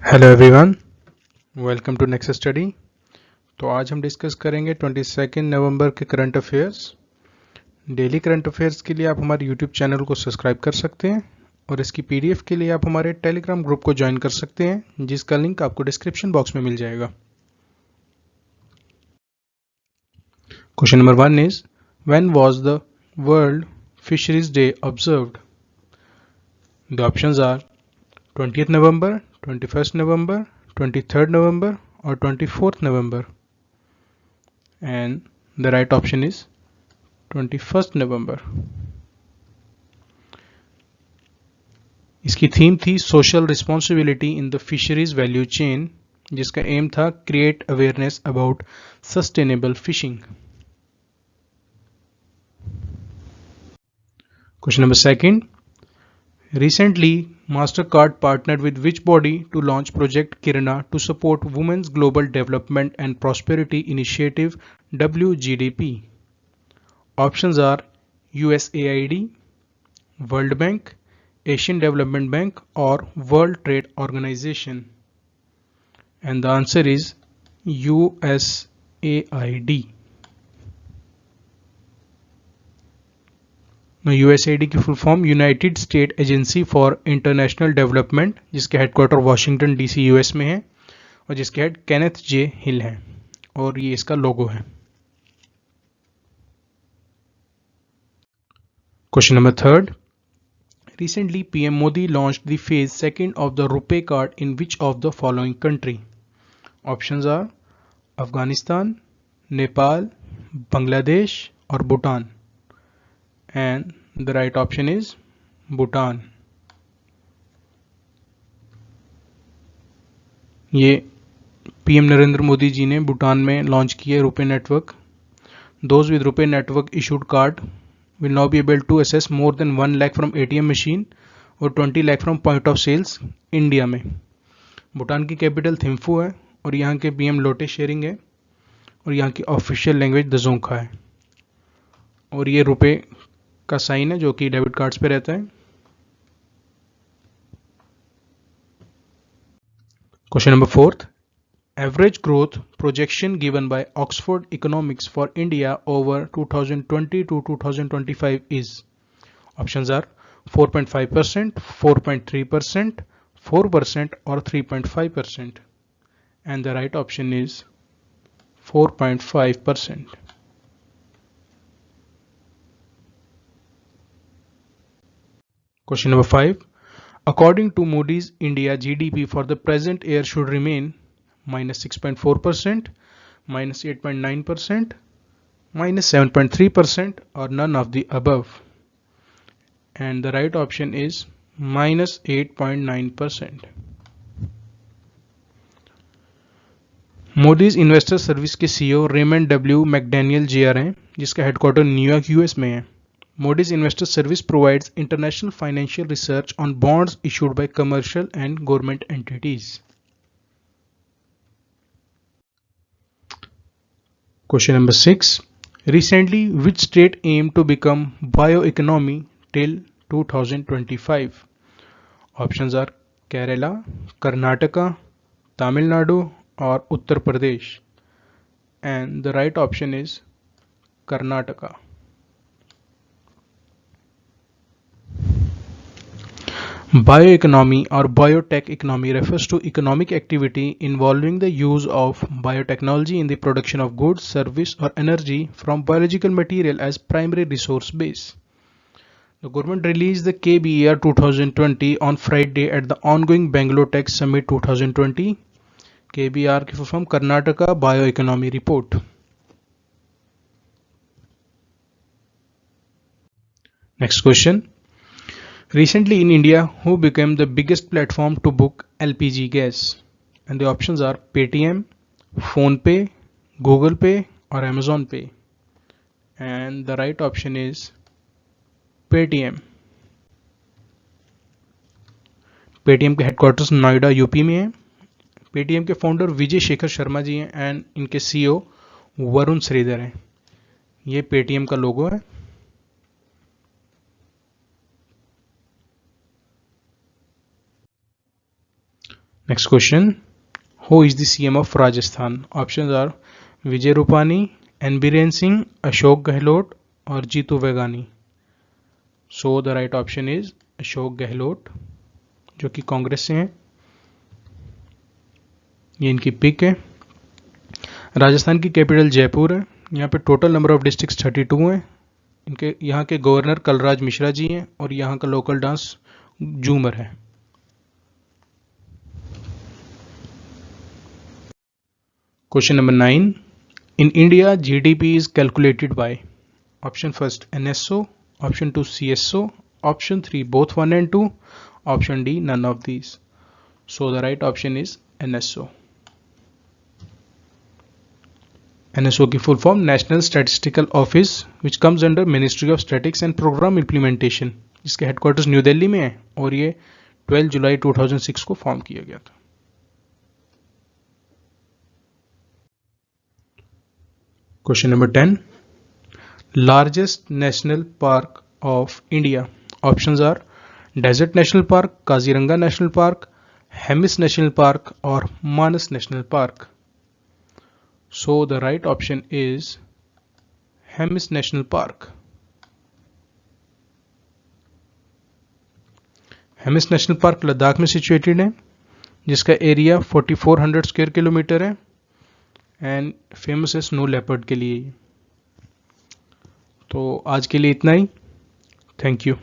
Hello everyone, welcome to next study. तो आज हम डिस्कस करेंगे 22 नवंबर के current affairs. Daily current affairs के लिए आप हमारे यूट्यूब चैनल को सब्सक्राइब कर सकते हैं और इसकी पीडीएफ के लिए आप हमारे टेलीग्राम ग्रुप को ज्वाइन कर सकते हैं, जिसका लिंक आपको डिस्क्रिप्शन बॉक्स में मिल जाएगा। Question number 1 is, when was the world fisheries day observed? The options are 20th November, 21st November, 23rd November और 24th November. And the right option is 21st नवंबर। इसकी थीम थी social responsibility in the fisheries value chain, जिसका M था create awareness about sustainable fishing. Question number second, recently Mastercard partnered with which body to launch Project Kirana to support Women's Global Development and Prosperity Initiative WGDP? Options are USAID, World Bank, Asian Development Bank or World Trade Organization? And the answer is USAID. यूएसएडी की full form United state agency for international development, जिसके headquarter Washington DC US में है और जिसके head Kenneth जे हिल हैं, और ये इसका लोगो है। Question number third, recently PM Modi launched the phase second of the RuPay card in which of the following country? Options are Afghanistan, Nepal, Bangladesh और Bhutan. And the right option is Bhutan. ये पीएम नरेंद्र मोदी जी ने भूटान में लॉन्च किए RuPay network. Those with RuPay network issued card will now be able to access more than 1 lakh from ATM machine और 20 lakh from point of sales India में। भूटान की capital Thimphu है और यहाँ के पीएम लोटे शेरिंग है और यहाँ की ऑफिशियल लैंग्वेज दजोंखा है, और ये रुपे का साइन है जो कि डेबिट कार्ड्स पे रहता है। Question number fourth, average growth projection given by Oxford Economics for India over 2020 to 2025 is? Options are 4.5%, 4.3%, 4% और 3.5%। And the right option is 4.5%। Question number 5. According to Moody's, India GDP for the present year should remain minus 6.4%, minus 8.9%, minus 7.3% or none of the above. And the right option is minus 8.9%. Moody's investor service के CEO Raymond W मैकडैनियल JR हैं, जिसका headquarter New York US में है। Moody's Investor Service provides international financial research on bonds issued by commercial and government entities. Question number 6. Recently, which state aimed to become bioeconomy till 2025? Options are Kerala, Karnataka, Tamil Nadu or Uttar Pradesh. And the right option is Karnataka. Bioeconomy or biotech economy refers to economic activity involving the use of biotechnology in the production of goods, service or energy from biological material as primary resource base. The government released the KBER 2020 on Friday at the ongoing Bangalore Tech Summit 2020. KBER की full form Karnataka bioeconomy report. Next question, recently in India, who became the biggest platform to book LPG gas? And the options are Paytm, PhonePe, Google Pay or Amazon Pay. And the right option is Paytm. Paytm के headquarters Noida UP में है। Paytm के founder Vijay Shekhar Sharma ji हैं and इनके CEO Varun Shridhar हैं। ये Paytm का लोगो है। Next question. Who is the CM of Rajasthan? Options are Vijay Rupani, N Biren Singh, Ashok Gehlot और Jitu वेगानी. So the right option is Ashok Gehlot, जो कि कांग्रेस से हैं. ये इनकी पिक है. राजस्थान की कैपिटल जयपुर है. यहाँ पे टोटल नंबर ऑफ डिस्ट्रिक्ट्स 32 हैं. इनके यहाँ के गवर्नर कलराज मिश्रा जी हैं और यहाँ का लोकल डांस झूमर है. Question number 9. In India, GDP is calculated by option first NSO, option 2 CSO, option 3 both 1 and 2, option D none of these. So the right option is NSO. NSO की full form National Statistical Office, which comes under Ministry of Statistics and Program Implementation, जिसके headquarters new Delhi में है और ये 12 जुलाई 2006 को form किया गया था. Question number 10. Largest national park of India. Options are Desert National Park, Kaziranga National Park, Hemis National Park और Manas National Park. So the right option is Hemis National Park. Hemis national park Ladakh में situated है, जिसका area 4400 square kilometre है and famous है snow leopard के लिए. तो आज के लिए इतना ही. Thank you.